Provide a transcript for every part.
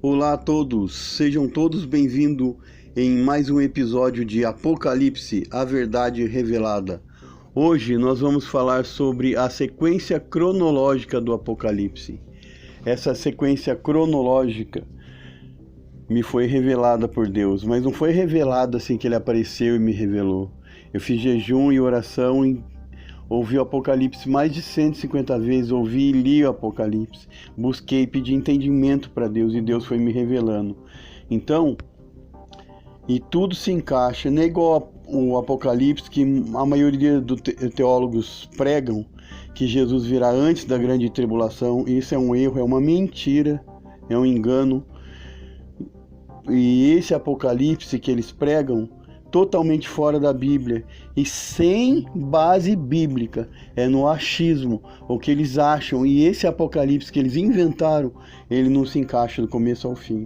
Olá a todos, sejam todos bem-vindos em mais um episódio de Apocalipse, a Verdade Revelada. Hoje nós vamos falar sobre a sequência cronológica do Apocalipse. Essa sequência cronológica me foi revelada por Deus, mas não foi revelada assim que Ele apareceu e me revelou. Eu fiz jejum e oração e ouvi o Apocalipse mais de 150 vezes, ouvi e li o Apocalipse, busquei, pedi entendimento para Deus e Deus foi me revelando. Então, e tudo se encaixa, não é igual o Apocalipse que a maioria dos teólogos pregam que Jesus virá antes da grande tribulação. Isso é um erro, é uma mentira, é um engano. E esse Apocalipse que eles pregam totalmente fora da Bíblia e sem base bíblica, é no achismo, o que eles acham, e esse Apocalipse que eles inventaram, ele não se encaixa do começo ao fim.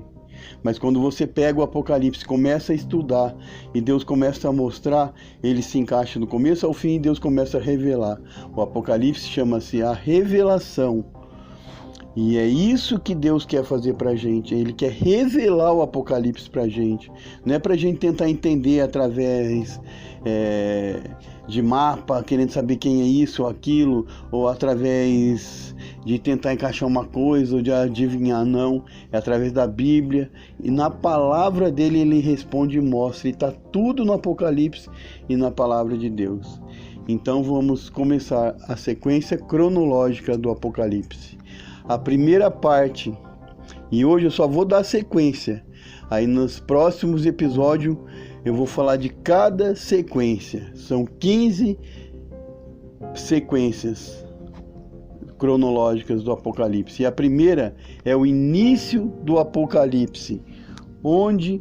Mas quando você pega o Apocalipse, começa a estudar e Deus começa a mostrar, ele se encaixa do começo ao fim e Deus começa a revelar. O Apocalipse chama-se a revelação. E é isso que Deus quer fazer pra gente. Ele quer revelar o Apocalipse pra gente. Não é pra gente tentar entender através de mapa, querendo saber quem é isso ou aquilo, ou através de tentar encaixar uma coisa ou de adivinhar, não. É através da Bíblia. E na palavra dele ele responde e mostra. E tá tudo no Apocalipse e na palavra de Deus. Então vamos começar a sequência cronológica do Apocalipse. A primeira parte, e hoje eu só vou dar sequência, aí nos próximos episódios eu vou falar de cada sequência, são 15 sequências cronológicas do Apocalipse, e a primeira é o início do Apocalipse, onde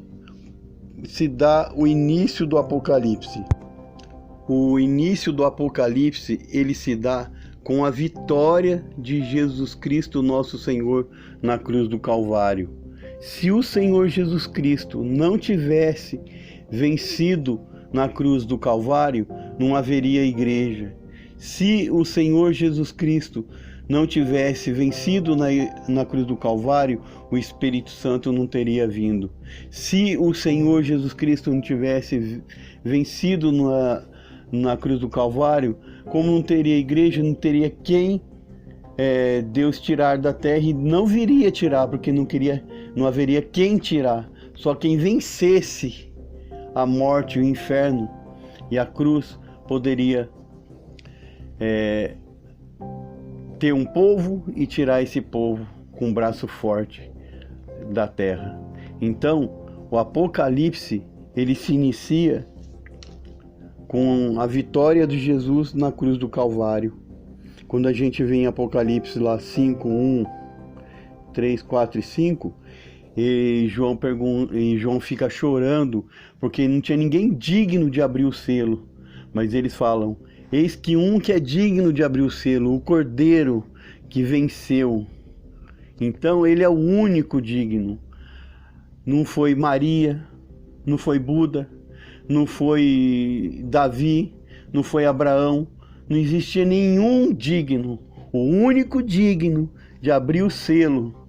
se dá o início do Apocalipse. O início do Apocalipse, ele se dá com a vitória de Jesus Cristo, nosso Senhor, na cruz do Calvário. Se o Senhor Jesus Cristo não tivesse vencido na cruz do Calvário, não haveria igreja. Se o Senhor Jesus Cristo não tivesse vencido na cruz do Calvário, o Espírito Santo não teria vindo. Se o Senhor Jesus Cristo não tivesse vencido na cruz do Calvário, como não teria igreja, não teria quem Deus tirar da terra, e não viria tirar, porque não haveria quem tirar. Só quem vencesse a morte, o inferno e a cruz poderia ter um povo e tirar esse povo com um braço forte da terra. Então, o Apocalipse, ele se inicia com a vitória de Jesus na cruz do Calvário. Quando a gente vê em Apocalipse lá 5, 1, 3, 4 e 5, e João fica chorando, porque não tinha ninguém digno de abrir o selo. Mas eles falam, eis que um que é digno de abrir o selo, o Cordeiro que venceu. Então ele é o único digno. Não foi Maria, não foi Buda, não foi Davi, não foi Abraão, não existia nenhum digno. O único digno de abrir o selo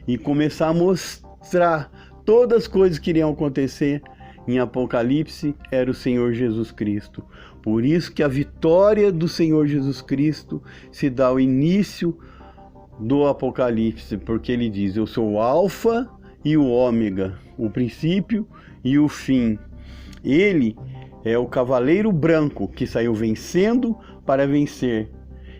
e começar a mostrar todas as coisas que iriam acontecer em Apocalipse era o Senhor Jesus Cristo. Por isso que a vitória do Senhor Jesus Cristo se dá ao início do Apocalipse, porque ele diz, eu sou o Alfa e o Ômega, o princípio e o fim. Ele é o cavaleiro branco que saiu vencendo para vencer.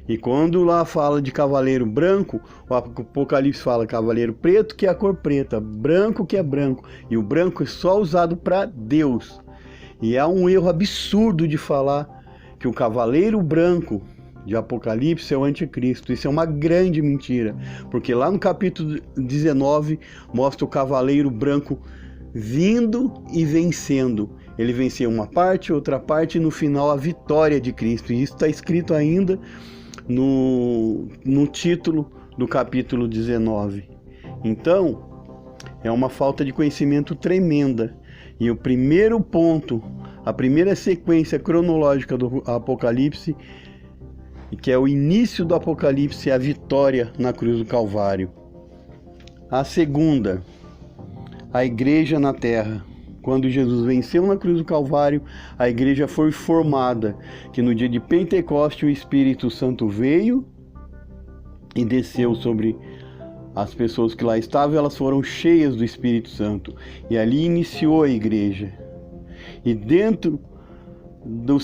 E quando lá fala de cavaleiro branco, o Apocalipse fala cavaleiro preto, que é a cor preta, branco, que é branco. E o branco é só usado para Deus. E é um erro absurdo de falar que o cavaleiro branco de Apocalipse é o anticristo. Isso é uma grande mentira. Porque lá no capítulo 19 mostra o cavaleiro branco vindo e vencendo. Ele venceu uma parte, outra parte, e no final a vitória de Cristo. E isso está escrito ainda no título do capítulo 19. Então, é uma falta de conhecimento tremenda. E o primeiro ponto, a primeira sequência cronológica do Apocalipse, que é o início do Apocalipse, é a vitória na cruz do Calvário. A segunda a igreja na terra. Quando Jesus venceu na cruz do Calvário, a igreja foi formada, que no dia de Pentecoste o Espírito Santo veio e desceu sobre as pessoas que lá estavam, elas foram cheias do Espírito Santo. E ali iniciou a igreja. E dentro do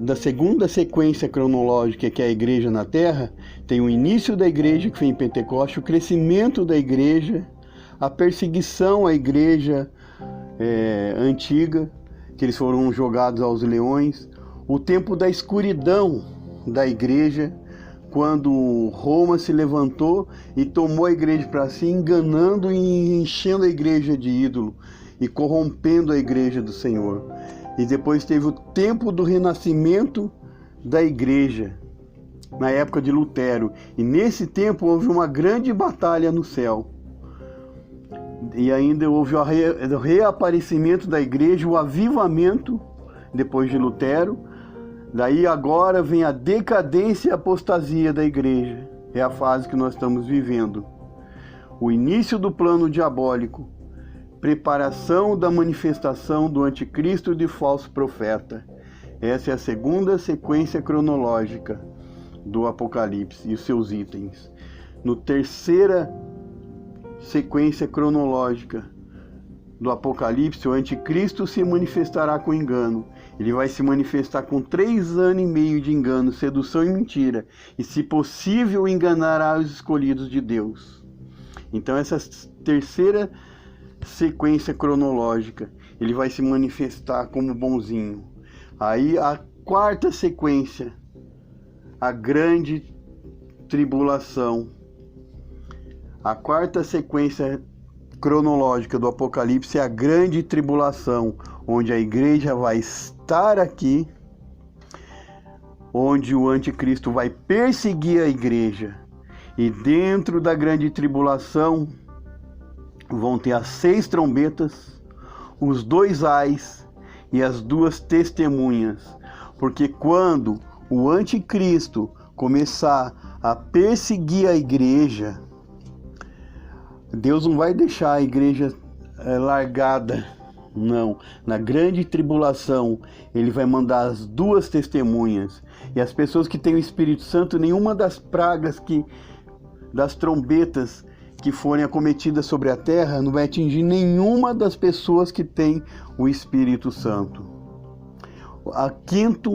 da segunda sequência cronológica, que é a igreja na terra, tem o início da igreja, que foi em Pentecoste, o crescimento da igreja, a perseguição à igreja antiga, que eles foram jogados aos leões, o tempo da escuridão da igreja, quando Roma se levantou e tomou a igreja para si, enganando e enchendo a igreja de ídolo e corrompendo a igreja do Senhor. E depois teve o tempo do renascimento da igreja, na época de Lutero. E nesse tempo houve uma grande batalha no céu. E ainda houve o reaparecimento da igreja, o avivamento, depois de Lutero. Daí agora vem a decadência e a apostasia da igreja. É a fase que nós estamos vivendo. O início do plano diabólico. Preparação da manifestação do anticristo e de falso profeta. Essa é a segunda sequência cronológica do Apocalipse e os seus itens. No terceira sequência cronológica do Apocalipse, o anticristo se manifestará com engano. Ele vai se manifestar com 3 anos e meio de engano, sedução e mentira. E, se possível, enganará os escolhidos de Deus. Então, essa terceira sequência cronológica, ele vai se manifestar como bonzinho. Aí, a quarta sequência, a grande tribulação. A quarta sequência cronológica do Apocalipse é a grande tribulação, onde a igreja vai estar aqui, onde o anticristo vai perseguir a igreja. E dentro da grande tribulação vão ter as 6 trombetas, os 2 ais e as 2 testemunhas. Porque quando o anticristo começar a perseguir a igreja, Deus não vai deixar a igreja largada, não. Na grande tribulação, ele vai mandar as 2 testemunhas. E as pessoas que têm o Espírito Santo, nenhuma das pragas, das trombetas que forem acometidas sobre a terra, não vai atingir nenhuma das pessoas que têm o Espírito Santo. A quinta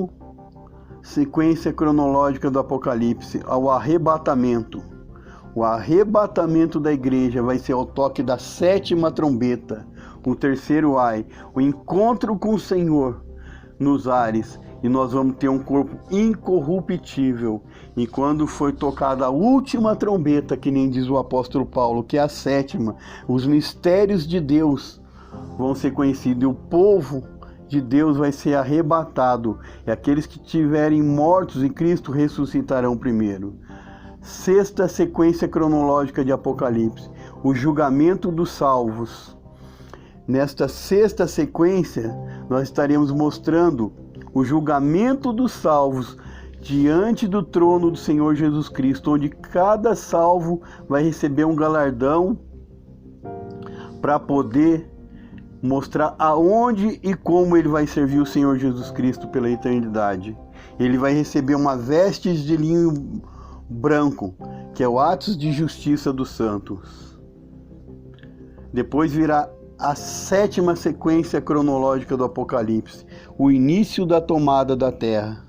sequência cronológica do Apocalipse, ao arrebatamento. O arrebatamento da igreja vai ser ao toque da 7ª trombeta, o 3º ai, o encontro com o Senhor nos ares, e nós vamos ter um corpo incorruptível. E quando foi tocada a última trombeta, que nem diz o apóstolo Paulo, que é a 7ª, os mistérios de Deus vão ser conhecidos, e o povo de Deus vai ser arrebatado, e aqueles que estiverem mortos em Cristo ressuscitarão primeiro. Sexta sequência cronológica de Apocalipse, o julgamento dos salvos. Nesta sexta sequência, nós estaremos mostrando o julgamento dos salvos diante do trono do Senhor Jesus Cristo, onde cada salvo vai receber um galardão para poder mostrar aonde e como ele vai servir o Senhor Jesus Cristo pela eternidade. Ele vai receber uma veste de linho branco, que é o Atos de Justiça dos Santos. Depois virá a 7ª sequência cronológica do Apocalipse, o início da tomada da terra.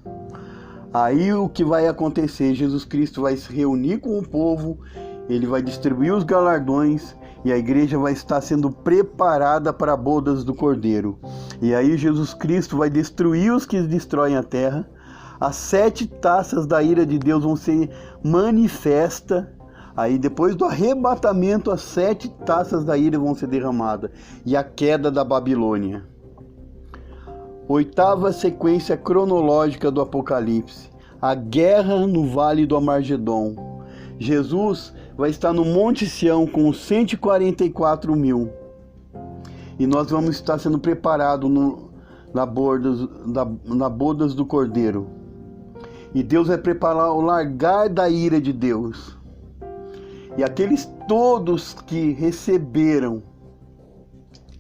Aí o que vai acontecer? Jesus Cristo vai se reunir com o povo, ele vai distribuir os galardões, e a igreja vai estar sendo preparada para bodas do Cordeiro. E aí Jesus Cristo vai destruir os que destroem a terra. As 7 taças da ira de Deus vão ser manifestas. Aí depois do arrebatamento, as 7 taças da ira vão ser derramadas. E a queda da Babilônia. 8ª sequência cronológica do Apocalipse. A guerra no Vale do Amargedon. Jesus vai estar no Monte Sião com os 144 mil. E nós vamos estar sendo preparados na bodas do Cordeiro. E Deus vai preparar o largar da ira de Deus. E aqueles todos que receberam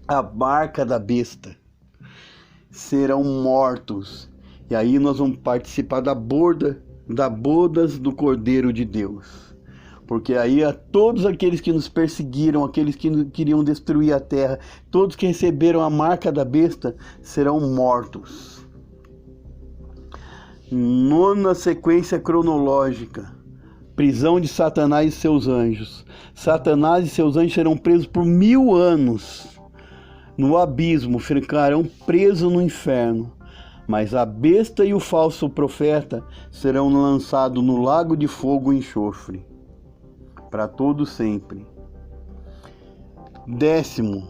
a marca da besta serão mortos. E aí nós vamos participar da bodas do Cordeiro de Deus. Porque aí a todos aqueles que nos perseguiram, aqueles que queriam destruir a terra, todos que receberam a marca da besta serão mortos. Nona sequência cronológica: prisão de Satanás e seus anjos. Satanás e seus anjos serão presos por 1000 anos no abismo, ficarão presos no inferno. Mas a besta e o falso profeta serão lançados no lago de fogo e enxofre, para todo sempre. 10º,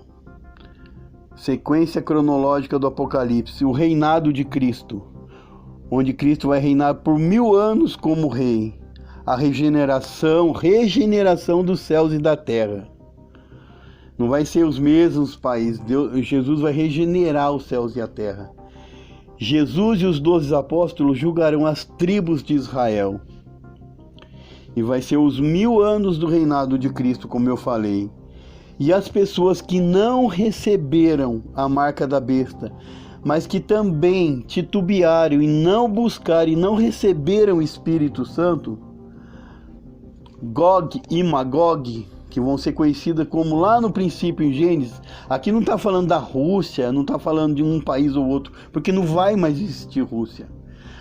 sequência cronológica do Apocalipse: o reinado de Cristo, onde Cristo vai reinar por 1000 anos como rei. A regeneração dos céus e da terra. Não vai ser os mesmos países. Jesus vai regenerar os céus e a terra. Jesus e os 12 apóstolos julgarão as tribos de Israel. E vai ser os 1000 anos do reinado de Cristo, como eu falei. E as pessoas que não receberam a marca da besta, mas que também titubearam e não buscaram e não receberam o Espírito Santo, Gog e Magog, que vão ser conhecidas como lá no princípio em Gênesis. Aqui não está falando da Rússia, não está falando de um país ou outro, porque não vai mais existir Rússia.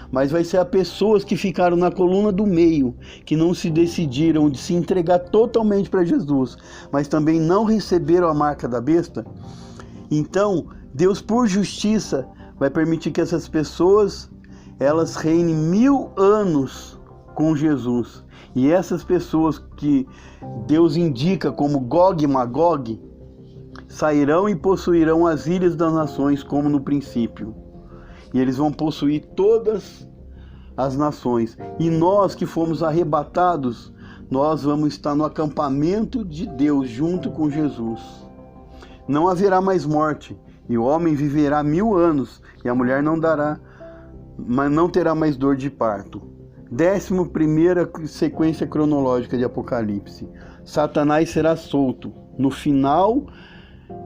Mas vai ser as pessoas que ficaram na coluna do meio, que não se decidiram de se entregar totalmente para Jesus, mas também não receberam a marca da besta. Então, Deus, por justiça, vai permitir que essas pessoas, elas reinem 1000 anos com Jesus. E essas pessoas que Deus indica como Gog e Magog, sairão e possuirão as ilhas das nações como no princípio. E eles vão possuir todas as nações. E nós que fomos arrebatados, nós vamos estar no acampamento de Deus junto com Jesus. Não haverá mais morte, e o homem viverá 1000 anos, e a mulher não terá mais dor de parto. 11ª sequência cronológica de Apocalipse: Satanás será solto. No final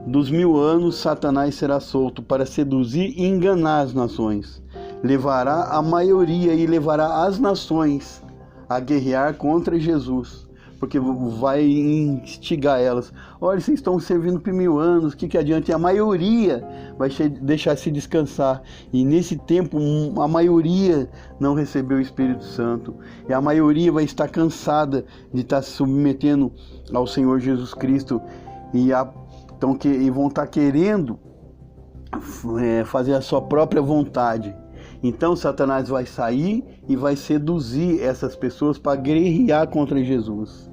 dos 1000 anos, Satanás será solto para seduzir e enganar as nações. Levará a maioria e levará as nações a guerrear contra Jesus, porque vai instigar elas. Olha, vocês estão servindo por 1000 anos, o que adianta? E a maioria vai deixar se descansar. E nesse tempo, a maioria não recebeu o Espírito Santo. E a maioria vai estar cansada de estar se submetendo ao Senhor Jesus Cristo. E vão estar querendo fazer a sua própria vontade. Então Satanás vai sair e vai seduzir essas pessoas para guerrear contra Jesus.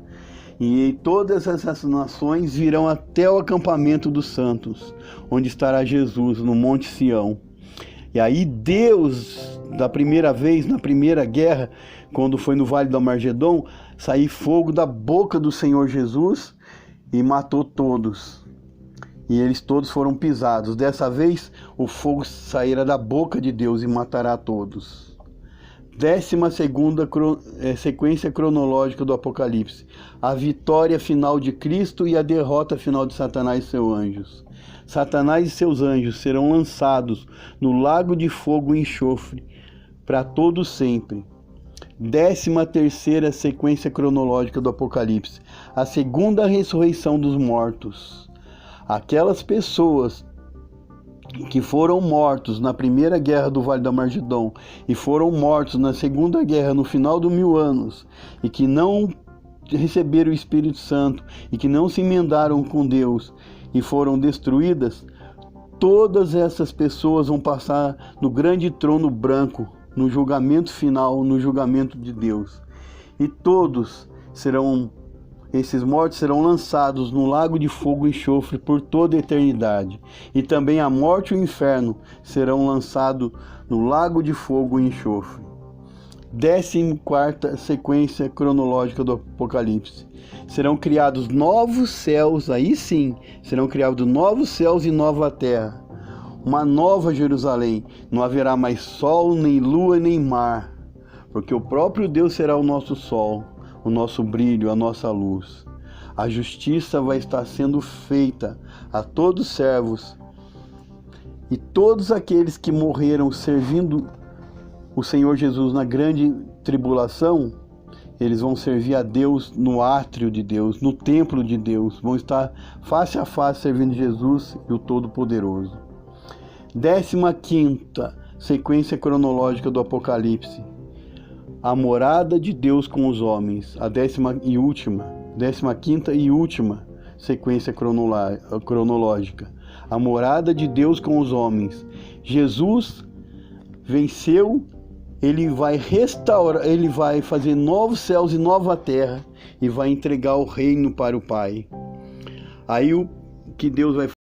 E todas essas nações virão até o acampamento dos santos, onde estará Jesus, no Monte Sião. E aí Deus, da primeira vez, na primeira guerra, quando foi no Vale do Armagedon, saiu fogo da boca do Senhor Jesus e matou todos. E eles todos foram pisados. Dessa vez, o fogo sairá da boca de Deus e matará todos. 12ª sequência cronológica do Apocalipse: a vitória final de Cristo e a derrota final de Satanás e seus anjos. Satanás e seus anjos serão lançados no lago de fogo e enxofre para todo sempre. 13ª sequência cronológica do Apocalipse: a segunda ressurreição dos mortos. Aquelas pessoas que foram mortos na primeira guerra do Vale do Armagedon e foram mortos na segunda guerra no final dos 1000 anos e que não receberam o Espírito Santo e que não se emendaram com Deus e foram destruídas, todas essas pessoas vão passar no grande trono branco, no julgamento final, no julgamento de Deus. E esses mortos serão lançados no lago de fogo e enxofre por toda a eternidade. E também a morte e o inferno serão lançados no lago de fogo e enxofre. 14ª sequência cronológica do Apocalipse: serão criados novos céus, aí sim, serão criados novos céus e nova terra. Uma nova Jerusalém. Não haverá mais sol, nem lua, nem mar, porque o próprio Deus será o nosso sol, o nosso brilho, a nossa luz. A justiça vai estar sendo feita a todos os servos. E todos aqueles que morreram servindo o Senhor Jesus na grande tribulação, eles vão servir a Deus no átrio de Deus, no templo de Deus. Vão estar face a face servindo Jesus e o Todo-Poderoso. 15ª sequência cronológica do Apocalipse. A morada de Deus com os homens. A 15ª e última sequência cronológica. A morada de Deus com os homens. Jesus venceu, ele vai restaurar, ele vai fazer novos céus e nova terra e vai entregar o reino para o Pai. Aí o que Deus vai